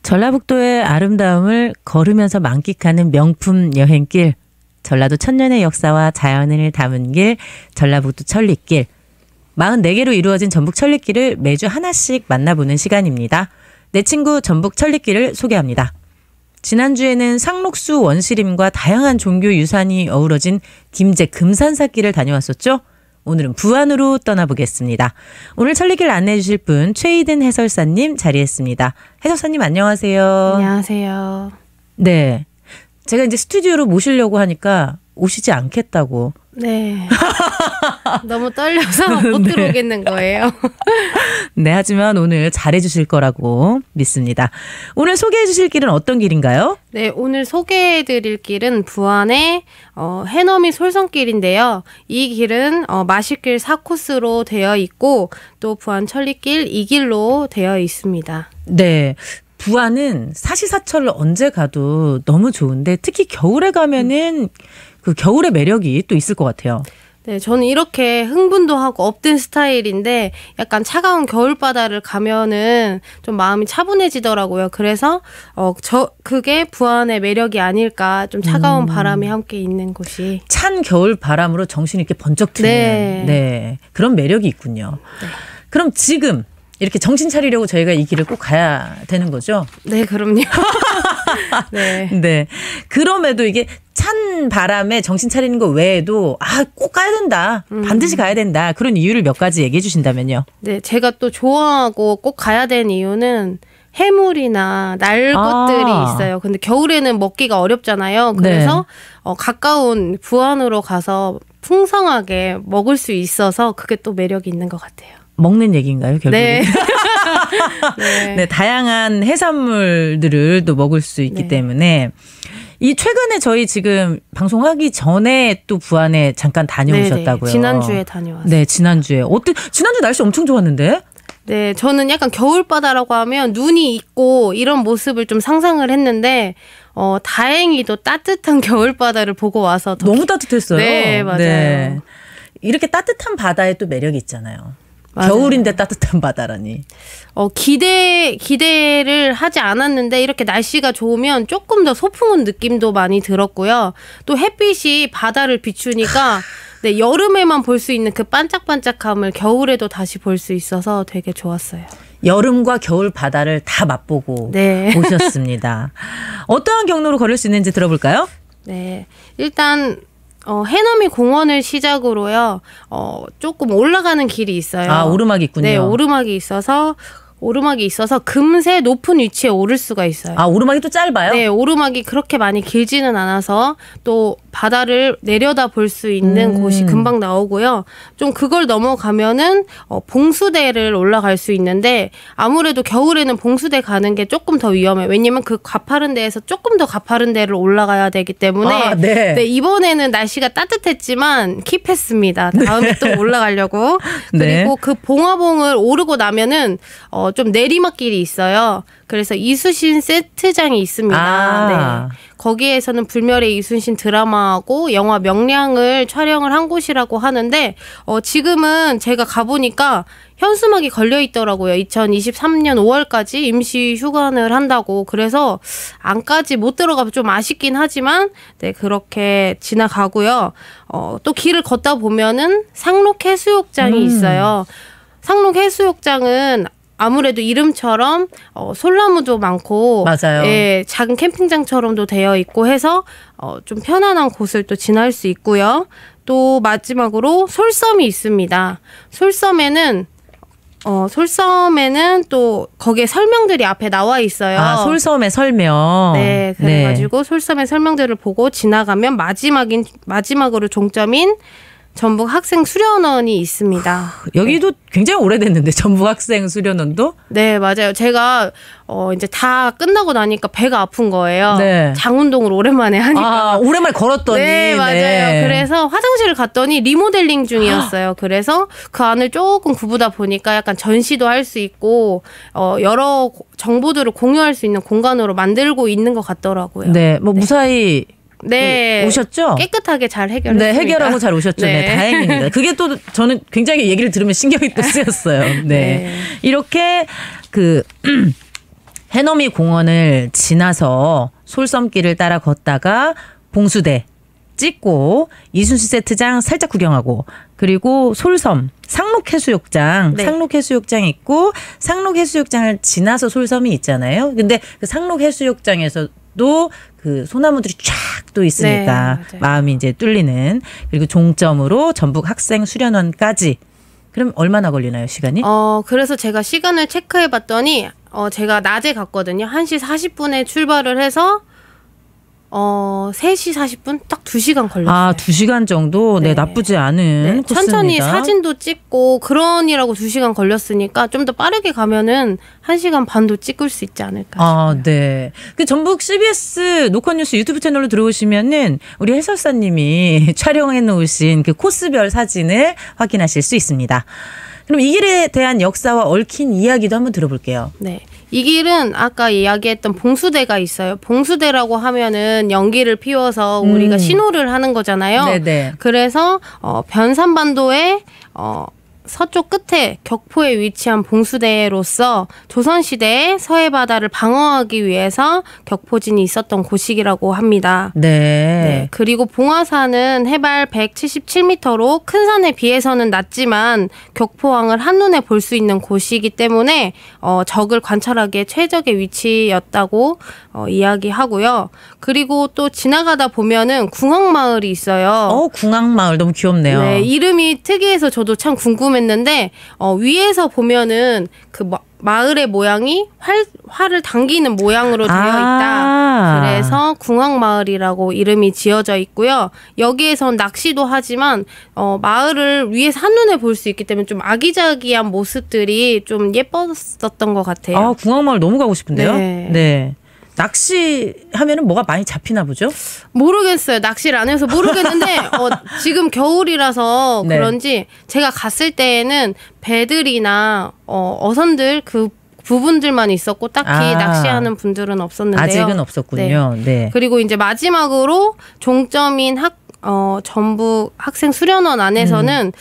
전라북도의 아름다움을 걸으면서 만끽하는 명품 여행길, 전라도 천년의 역사와 자연을 담은 길, 전라북도 천리길. 44개로 이루어진 전북 천리길을 매주 하나씩 만나보는 시간입니다. 내 친구 전북 천리길을 소개합니다. 지난주에는 상록수 원시림과 다양한 종교 유산이 어우러진 김제 금산사길을 다녀왔었죠. 오늘은 부안으로 떠나보겠습니다. 오늘 천리길 안내해 주실 분 최희든 해설사님 자리했습니다. 해설사님 안녕하세요. 안녕하세요. 네, 제가 이제 스튜디오로 모시려고 하니까 오시지 않겠다고. 네. 너무 떨려서 못 네. 들어오겠는 거예요. 네, 하지만 오늘 잘해 주실 거라고 믿습니다. 오늘 소개해 주실 길은 어떤 길인가요? 네, 오늘 소개해 드릴 길은 부안의 해넘이 솔선길인데요. 이 길은 마실길 4코스로 되어 있고 또 부안 천리길 2길로 되어 있습니다. 네. 부안은 사시사철을 언제 가도 너무 좋은데 특히 겨울에 가면은 그 겨울의 매력이 또 있을 것 같아요. 네, 저는 이렇게 흥분도 하고 업된 스타일인데 약간 차가운 겨울바다를 가면은 좀 마음이 차분해지더라고요. 그래서 그게 부안의 매력이 아닐까. 좀 차가운 바람이 함께 있는 곳이. 찬 겨울 바람으로 정신이 이렇게 번쩍 드는 네, 그런 매력이 있군요. 네. 그럼 지금 이렇게 정신 차리려고 저희가 이 길을 꼭 가야 되는 거죠? 네, 그럼요. 네. 네. 그럼에도 이게 찬 바람에 정신 차리는 거 외에도 꼭 가야 된다. 반드시 가야 된다. 그런 이유를 몇 가지 얘기해 주신다면요. 네, 제가 또 좋아하고 꼭 가야 되는 이유는 해물이나 날 것들이 있어요. 근데 겨울에는 먹기가 어렵잖아요. 그래서 네. 가까운 부안으로 가서 풍성하게 먹을 수 있어서 그게 또 매력이 있는 것 같아요. 먹는 얘기인가요, 결국에? 네. 네, 다양한 해산물들을 또 먹을 수 있기 네. 때문에 이 최근에 저희 지금 방송하기 전에 또 부안에 잠깐 다녀오셨다고요. 네네. 지난주에 다녀왔어요. 네, 지난주에. 지난주 날씨 엄청 좋았는데? 네, 저는 약간 겨울바다라고 하면 눈이 있고 이런 모습을 좀 상상을 했는데 다행히도 따뜻한 겨울바다를 보고 와서 너무 따뜻했어요. 네, 맞아요. 네. 이렇게 따뜻한 바다에 또 매력이 있잖아요. 맞아요. 겨울인데 따뜻한 바다라니. 기대를 하지 않았는데 이렇게 날씨가 좋으면 조금 더 소풍 온 느낌도 많이 들었고요. 또 햇빛이 바다를 비추니까 네, 여름에만 볼 수 있는 그 반짝반짝함을 겨울에도 다시 볼 수 있어서 되게 좋았어요. 여름과 겨울 바다를 다 맛보고 네. 오셨습니다. 어떠한 경로로 걸을 수 있는지 들어볼까요? 네, 일단 해넘이 공원을 시작으로요. 조금 올라가는 길이 있어요. 오르막이 있군요. 네, 오르막이 있어서 금세 높은 위치에 오를 수가 있어요. 오르막이 또 짧아요? 네, 오르막이 그렇게 많이 길지는 않아서 또 바다를 내려다 볼 수 있는 곳이 금방 나오고요. 좀 그걸 넘어가면은 봉수대를 올라갈 수 있는데 아무래도 겨울에는 봉수대 가는 게 조금 더 위험해요. 왜냐면 그 가파른 데에서 조금 더 가파른 데를 올라가야 되기 때문에 네, 이번에는 날씨가 따뜻했지만 킵했습니다. 다음에 또 올라가려고. 네. 그리고 그 봉화봉을 오르고 나면은 좀 내리막길이 있어요. 그래서 이순신 세트장이 있습니다. 네. 거기에서는 불멸의 이순신 드라마하고 영화 명량을 촬영을 한 곳이라고 하는데 지금은 제가 가보니까 현수막이 걸려 있더라고요. 2023년 5월까지 임시 휴관을 한다고. 그래서 안까지 못 들어가면 좀 아쉽긴 하지만 네, 그렇게 지나가고요. 또 길을 걷다 보면은 상록해수욕장이 있어요. 상록해수욕장은 아무래도 이름처럼 솔나무도 많고 맞아요. 예, 작은 캠핑장처럼도 되어 있고 해서 좀 편안한 곳을 또 지날 수 있고요. 또 마지막으로 솔섬이 있습니다. 솔섬에는 또 거기에 설명들이 앞에 나와 있어요. 솔섬의 설명. 네, 그래가지고 솔섬의 설명들을 보고 지나가면 마지막으로 종점인 전북 학생 수련원이 있습니다. 여기도 굉장히 오래됐는데 전북 학생 수련원도? 네, 맞아요. 제가 이제 다 끝나고 나니까 배가 아픈 거예요. 네. 장운동을 오랜만에 하니까. 오랜만에 걸었더니. 네, 맞아요. 네. 그래서 화장실을 갔더니 리모델링 중이었어요. 그래서 그 안을 조금 구부다 보니까 약간 전시도 할 수 있고 여러 정보들을 공유할 수 있는 공간으로 만들고 있는 것 같더라고요. 네, 무사히 네. 오셨죠? 깨끗하게 잘 해결했습니다. 네, 해결하고 잘 오셨죠. 네, 다행입니다. 그게 또 저는 굉장히 얘기를 들으면 신경이 또 쓰였어요. 네. 이렇게 해넘이 공원을 지나서 솔섬길을 따라 걷다가 봉수대 찍고 이순신 세트장 살짝 구경하고 그리고 솔섬 상록해수욕장 네. 상록해수욕장 있고 상록해수욕장을 지나서 솔섬이 있잖아요. 근데 그 상록해수욕장에서도 그 소나무들이 쫙 또 있으니까 네, 마음이 이제 뚫리는 그리고 종점으로 전북 학생 수련원까지 그럼 얼마나 걸리나요 시간이? 그래서 제가 시간을 체크해 봤더니 제가 낮에 갔거든요. 1시 40분에 출발을 해서 3시 40분? 딱 2시간 걸렸어요. 아, 2시간 정도? 네, 네. 나쁘지 않은 네, 코스입니다. 천천히 사진도 찍고 그러니라고 2시간 걸렸으니까 좀 더 빠르게 가면은 1시간 반도 찍을 수 있지 않을까 싶어요. 네. 그 전북 CBS 노컷뉴스 유튜브 채널로 들어오시면은 우리 해설사님이 촬영해 놓으신 그 코스별 사진을 확인하실 수 있습니다. 그럼 이 길에 대한 역사와 얽힌 이야기도 한번 들어볼게요. 네. 이 길은 아까 이야기했던 봉수대가 있어요. 봉수대라고 하면은 연기를 피워서 우리가 신호를 하는 거잖아요. 네네. 그래서 변산반도에 서쪽 끝에 격포에 위치한 봉수대로서 조선시대에 서해바다를 방어하기 위해서 격포진이 있었던 곳이라고 합니다. 네. 그리고 봉화산은 해발 177m로 큰 산에 비해서는 낮지만 격포항을 한눈에 볼 수 있는 곳이기 때문에 적을 관찰하기에 최적의 위치였다고 이야기하고요. 그리고 또 지나가다 보면은 궁항마을이 있어요. 궁항마을 너무 귀엽네요. 네, 이름이 특이해서 저도 참 궁금했는데 위에서 보면은 그 마을의 모양이 활을 당기는 모양으로 되어 있다. 그래서 궁항마을이라고 이름이 지어져 있고요. 여기에선 낚시도 하지만 마을을 위에서 한눈에 볼 수 있기 때문에 좀 아기자기한 모습들이 좀 예뻤었던 것 같아요. 궁항마을 너무 가고 싶은데요. 네. 낚시하면은 뭐가 많이 잡히나 보죠? 모르겠어요. 낚시를 안 해서 모르겠는데 지금 겨울이라서 네. 그런지 제가 갔을 때에는 배들이나 어선들 그 부분들만 있었고 딱히 낚시하는 분들은 없었는데요. 아직은 없었군요. 네. 그리고 이제 마지막으로 종점인 전북 학생 수련원 안에서는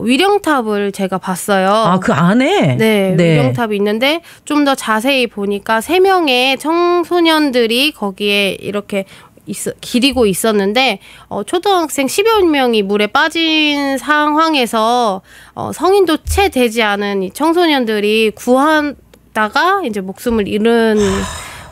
위령탑을 제가 봤어요. 그 안에? 네, 위령탑이 있는데 좀 더 자세히 보니까 3명의 청소년들이 거기에 이렇게 기리고 있었는데 초등학생 10여 명이 물에 빠진 상황에서 성인도 채 되지 않은 이 청소년들이 구하다가 이제 목숨을 잃은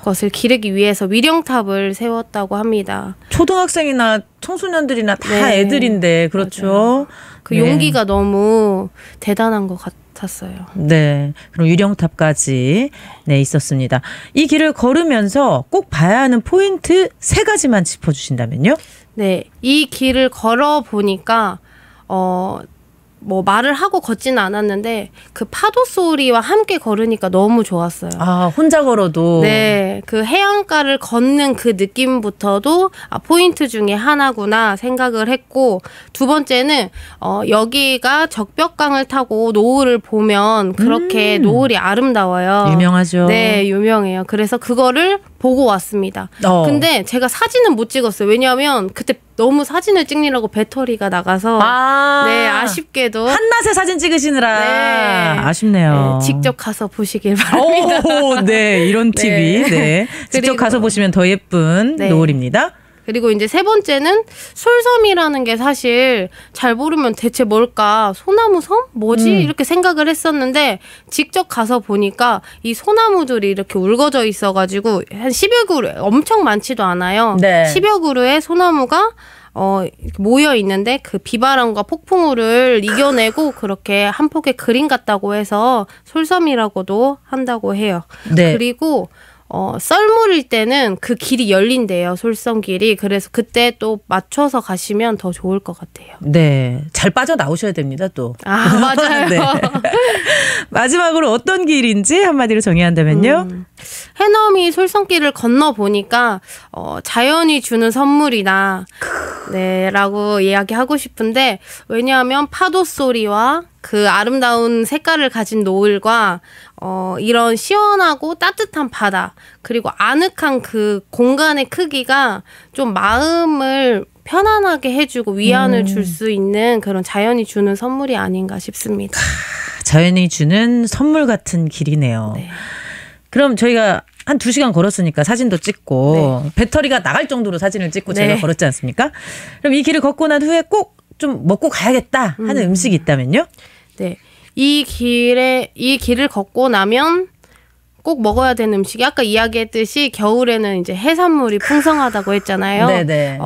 것을 기르기 위해서 위령탑을 세웠다고 합니다. 초등학생이나 청소년들이나 다 네. 애들인데 그렇죠. 맞아요. 그 용기가 너무 대단한 것 같았어요. 네. 그럼 유령탑까지 있었습니다. 이 길을 걸으면서 꼭 봐야 하는 포인트 3가지만 짚어주신다면요? 네. 이 길을 걸어 보니까 말을 하고 걷지는 않았는데 그 파도 소리와 함께 걸으니까 너무 좋았어요. 혼자 걸어도. 네, 그 해안가를 걷는 그 느낌부터도 포인트 중에 하나구나 생각을 했고, 두 번째는 여기가 적벽강을 타고 노을을 보면 그렇게 노을이 아름다워요. 유명하죠. 네, 유명해요. 그래서 그거를 보고 왔습니다. 근데 제가 사진은 못 찍었어요. 왜냐하면 그때 너무 사진을 찍느라고 배터리가 나가서 네, 아쉽게도 한낮에 사진 찍으시느라 네. 아쉽네요. 네, 직접 가서 보시길 바랍니다. 네, 이런 팁이. 네. 직접 가서 보시면 더 예쁜 노을입니다. 그리고 이제 3번째는 솔섬이라는 게 사실 잘 모르면 대체 뭘까? 소나무 섬? 뭐지? 이렇게 생각을 했었는데 직접 가서 보니까 이 소나무들이 이렇게 울거져 있어가지고 한 10여 그루, 엄청 많지도 않아요. 네. 10여 그루의 소나무가 모여 있는데 그 비바람과 폭풍우를 이겨내고 그렇게 한 폭의 그림 같다고 해서 솔섬이라고도 한다고 해요. 네. 그리고 썰물일 때는 그 길이 열린대요. 솔섬길이. 그래서 그때 또 맞춰서 가시면 더 좋을 것 같아요. 네. 잘 빠져나오셔야 됩니다, 또. 맞아요. 네. 마지막으로 어떤 길인지 한마디로 정의한다면요? 해넘이 솔섬길을 건너보니까 자연이 주는 선물이다. 네, 라고 이야기하고 싶은데, 왜냐하면 파도 소리와 그 아름다운 색깔을 가진 노을과 이런 시원하고 따뜻한 바다, 그리고 아늑한 그 공간의 크기가 좀 마음을 편안하게 해주고 위안을 줄 수 있는 그런 자연이 주는 선물이 아닌가 싶습니다. 자연이 주는 선물 같은 길이네요. 네. 그럼 저희가 한 2시간 걸었으니까 사진도 찍고 배터리가 나갈 정도로 사진을 찍고 저희가 걸었지 않습니까? 그럼 이 길을 걷고 난 후에 꼭 좀 먹고 가야겠다 하는 음식이 있다면요? 네. 이 길을 걷고 나면 꼭 먹어야 되는 음식이 아까 이야기했듯이 겨울에는 이제 해산물이 풍성하다고 했잖아요. 네네.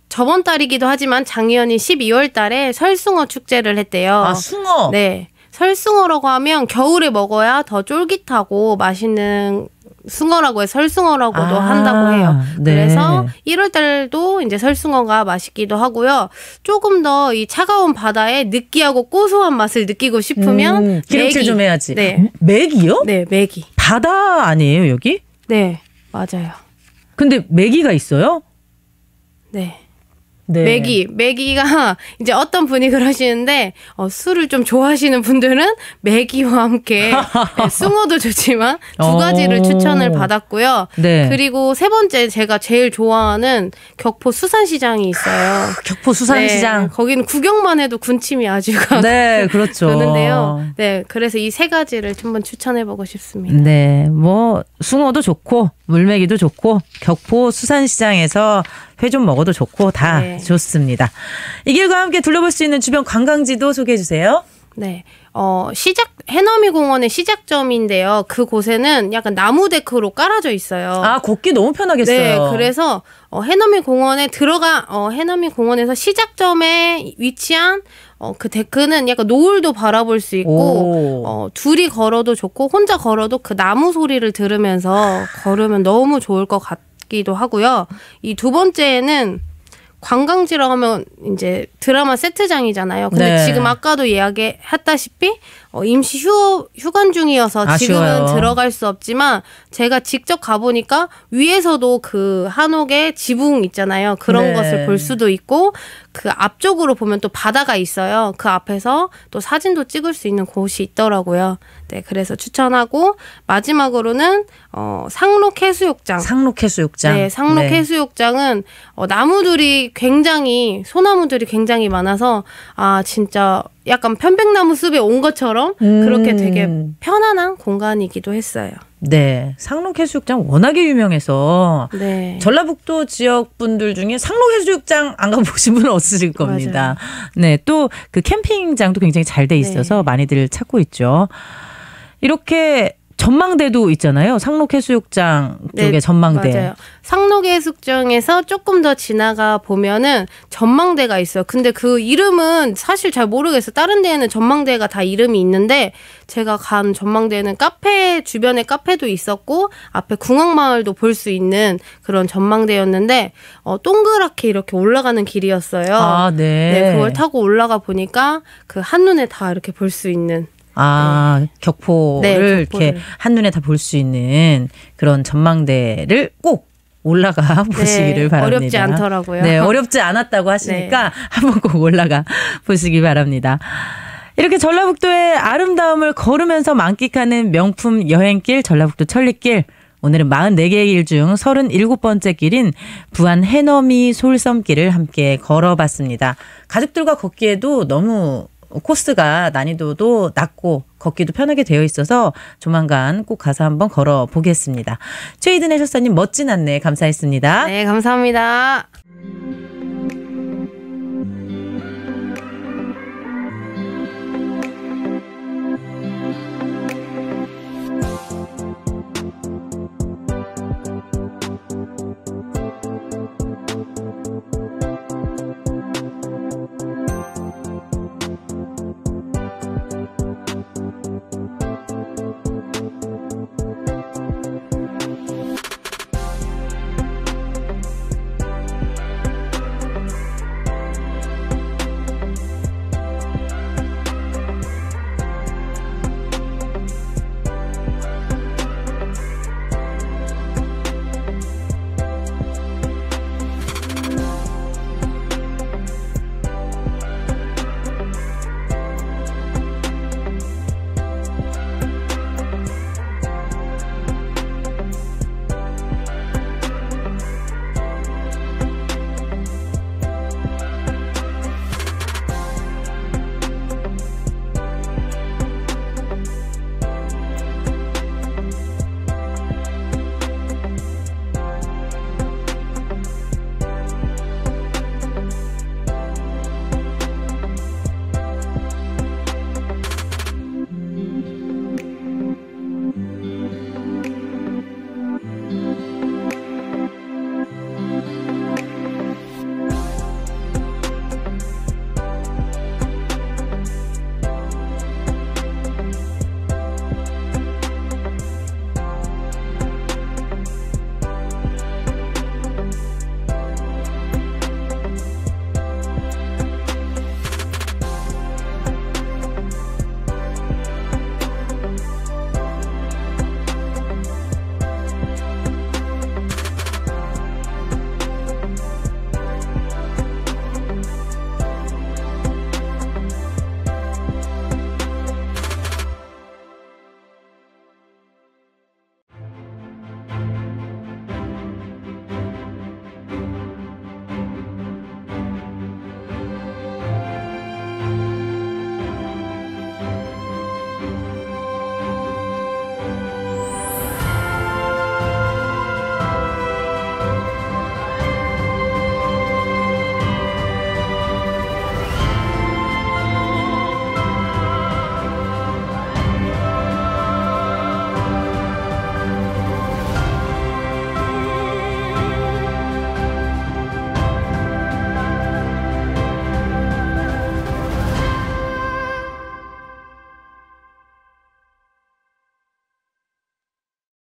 저번 달이기도 하지만 작년이 12월 달에 설숭어 축제를 했대요. 아, 숭어? 네. 설숭어라고 하면 겨울에 먹어야 더 쫄깃하고 맛있는 숭어라고 해서 설숭어라고도 한다고 해요. 네. 그래서 1월 달도 이제 설숭어가 맛있기도 하고요. 조금 더 이 차가운 바다의 느끼하고 고소한 맛을 느끼고 싶으면 기름칠 좀 해야지. 네. 메기요? 네, 메기. 바다 아니에요, 여기? 네, 맞아요. 근데 메기가 있어요? 네. 네. 메기가 이제 어떤 분이 그러시는데 술을 좀 좋아하시는 분들은 메기와 함께 숭어도 좋지만 두 가지를 추천을 받았고요. 네. 그리고 세 번째 제가 제일 좋아하는 격포 수산시장이 있어요. 격포 수산시장. 네, 거기는 구경만 해도 군침이 아주 네, 그렇죠. 그런데요. 네, 그래서 이 세 가지를 한번 추천해보고 싶습니다. 네, 뭐 숭어도 좋고 물메기도 좋고 격포 수산시장에서 회 좀 먹어도 좋고 다 좋습니다. 이 길과 함께 둘러볼 수 있는 주변 관광지도 소개해 주세요. 네. 해넘이 공원의 시작점인데요. 그곳에는 약간 나무 데크로 깔아져 있어요. 아, 걷기 너무 편하겠어요. 네. 그래서 해넘이 공원에서 시작점에 위치한 그 데크는 약간 노을도 바라볼 수 있고 둘이 걸어도 좋고 혼자 걸어도 그 나무 소리를 들으면서 걸으면 너무 좋을 것 같기도 하고요. 이 두 번째는 관광지라고 하면 이제 드라마 세트장이잖아요. 근데 지금 아까도 이야기했다시피 임시 휴관 중이어서 지금은 들어갈 수 없지만 제가 직접 가보니까 위에서도 그 한옥의 지붕 있잖아요. 그런 것을 볼 수도 있고 그 앞쪽으로 보면 또 바다가 있어요. 그 앞에서 또 사진도 찍을 수 있는 곳이 있더라고요. 네, 그래서 추천하고 마지막으로는 상록해수욕장. 상록해수욕장. 네, 상록해수욕장은 소나무들이 굉장히 많아서 진짜 약간 편백나무 숲에 온 것처럼 그렇게 되게 편안한 공간이기도 했어요. 네, 상록해수욕장 워낙에 유명해서 전라북도 지역 분들 중에 상록해수욕장 안 가보신 분은 없으실 겁니다. 맞아요. 네, 또 그 캠핑장도 굉장히 잘 돼 있어서 많이들 찾고 있죠. 이렇게 전망대도 있잖아요. 상록해수욕장 쪽에 전망대. 맞아요. 상록해수욕장에서 조금 더 지나가 보면은 전망대가 있어요. 근데 그 이름은 사실 잘 모르겠어요. 다른 데에는 전망대가 다 이름이 있는데 제가 간 전망대는 주변에 카페도 있었고 앞에 궁악마을도 볼 수 있는 그런 전망대였는데 동그랗게 이렇게 올라가는 길이었어요. 아, 네. 그걸 타고 올라가 보니까 그 한눈에 다 이렇게 볼 수 있는 격포를 이렇게 한눈에 다 볼 수 있는 그런 전망대를 꼭 올라가 보시기를 바랍니다. 어렵지 않더라고요. 네, 어렵지 않았다고 하시니까 한번 꼭 올라가 보시기 바랍니다. 이렇게 전라북도의 아름다움을 걸으면서 만끽하는 명품 여행길 전라북도 천리길. 오늘은 44개의 길 중 37번째 길인 부안 해넘이 솔섬길을 함께 걸어봤습니다. 가족들과 걷기에도 너무 코스가 난이도도 낮고 걷기도 편하게 되어 있어서 조만간 꼭 가서 한번 걸어보겠습니다. 최희든 해설사님 멋진 안내 감사했습니다. 네, 감사합니다.